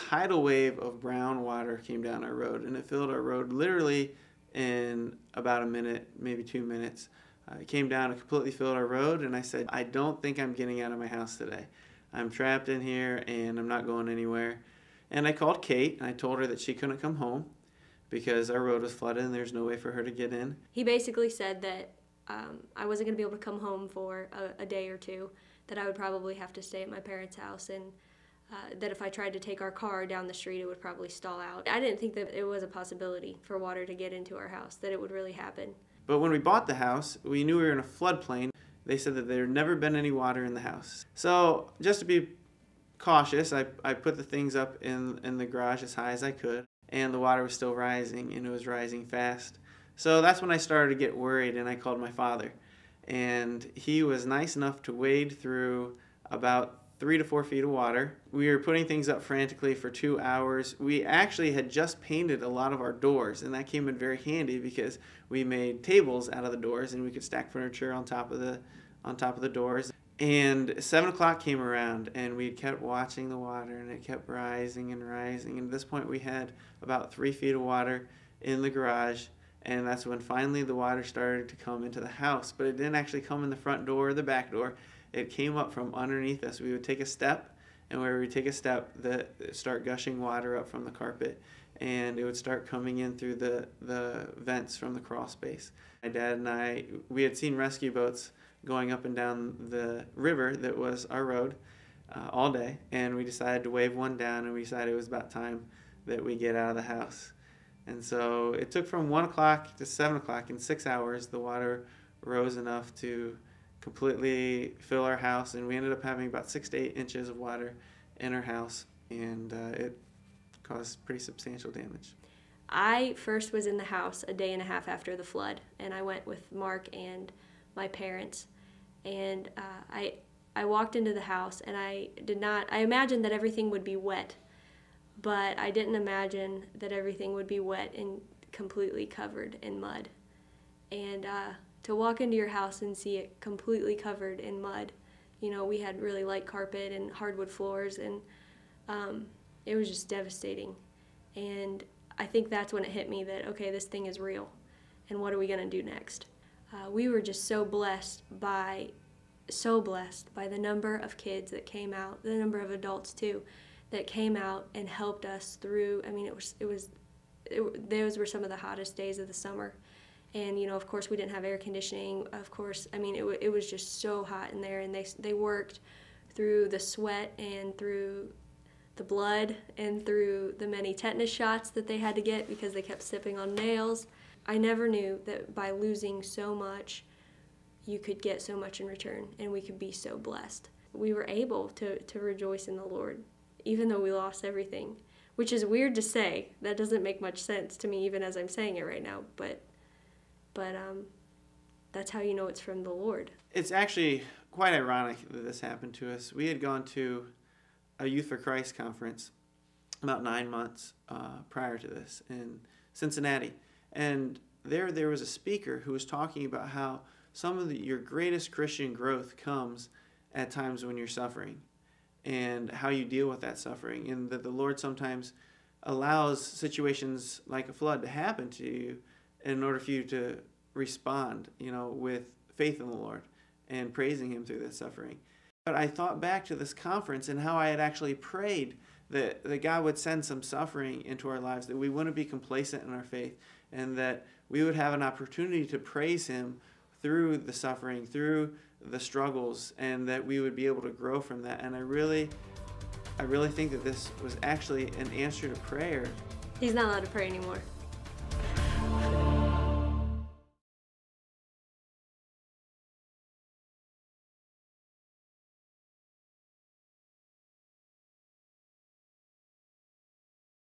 tidal wave of brown water came down our road, and it filled our road literally in about a minute, maybe 2 minutes. It came down and completely filled our road, and I said, I don't think I'm getting out of my house today. I'm trapped in here, and I'm not going anywhere. And I called Kate, and I told her that she couldn't come home because our road was flooded and there's no way for her to get in. He basically said that I wasn't going to be able to come home for a day or two, that I would probably have to stay at my parents' house, and that if I tried to take our car down the street, it would probably stall out. I didn't think that it was a possibility for water to get into our house, that it would really happen. But when we bought the house, we knew we were in a floodplain. They said that there had never been any water in the house. So just to be cautious, I put the things up in the garage as high as I could, and the water was still rising, and it was rising fast. So that's when I started to get worried, and I called my father. And he was nice enough to wade through about 3 to 4 feet of water. We were putting things up frantically for 2 hours. We actually had just painted a lot of our doors, and that came in very handy because we made tables out of the doors, and we could stack furniture on top of the doors. And 7 o'clock came around, and we kept watching the water, and it kept rising and rising. And at this point, we had about 3 feet of water in the garage, and that's when finally the water started to come into the house. But it didn't actually come in the front door or the back door. It came up from underneath us. We would take a step, and where we take a step, start gushing water up from the carpet, and it would start coming in through the vents from the crawl space. My dad and I, we had seen rescue boats going up and down the river that was our road all day, and we decided to wave one down, and we decided it was about time that we get out of the house. And so it took from 1 o'clock to 7 o'clock. In 6 hours, the water rose enough to completely fill our house, and we ended up having about 6 to 8 inches of water in our house, and it caused pretty substantial damage. I first was in the house a day and a half after the flood, and I went with Mark and my parents, and I walked into the house, and I imagined that everything would be wet, but I didn't imagine that everything would be wet and completely covered in mud. And to walk into your house and see it completely covered in mud, you know, we had really light carpet and hardwood floors, and it was just devastating. And I think that's when it hit me that, okay, this thing is real, and what are we going to do next? We were just so blessed by the number of kids that came out, the number of adults too, that came out and helped us through. I mean, those were some of the hottest days of the summer. And, you know, of course, we didn't have air conditioning. Of course, I mean, it was just so hot in there, and they worked through the sweat and through the blood and through the many tetanus shots that they had to get because they kept stepping on nails. I never knew that by losing so much, you could get so much in return, and we could be so blessed. We were able to rejoice in the Lord, even though we lost everything, which is weird to say. That doesn't make much sense to me even as I'm saying it right now, but that's how you know it's from the Lord. It's actually quite ironic that this happened to us. We had gone to a Youth for Christ conference about 9 months prior to this in Cincinnati. And there was a speaker who was talking about how some of your greatest Christian growth comes at times when you're suffering, and how you deal with that suffering, and that the Lord sometimes allows situations like a flood to happen to you in order for you to respond, you know, with faith in the Lord and praising Him through that suffering. But I thought back to this conference and how I had actually prayed that God would send some suffering into our lives, that we wouldn't be complacent in our faith, and that we would have an opportunity to praise Him through the suffering, through the struggles, and that we would be able to grow from that. And I really think that this was actually an answer to prayer. He's not allowed to pray anymore.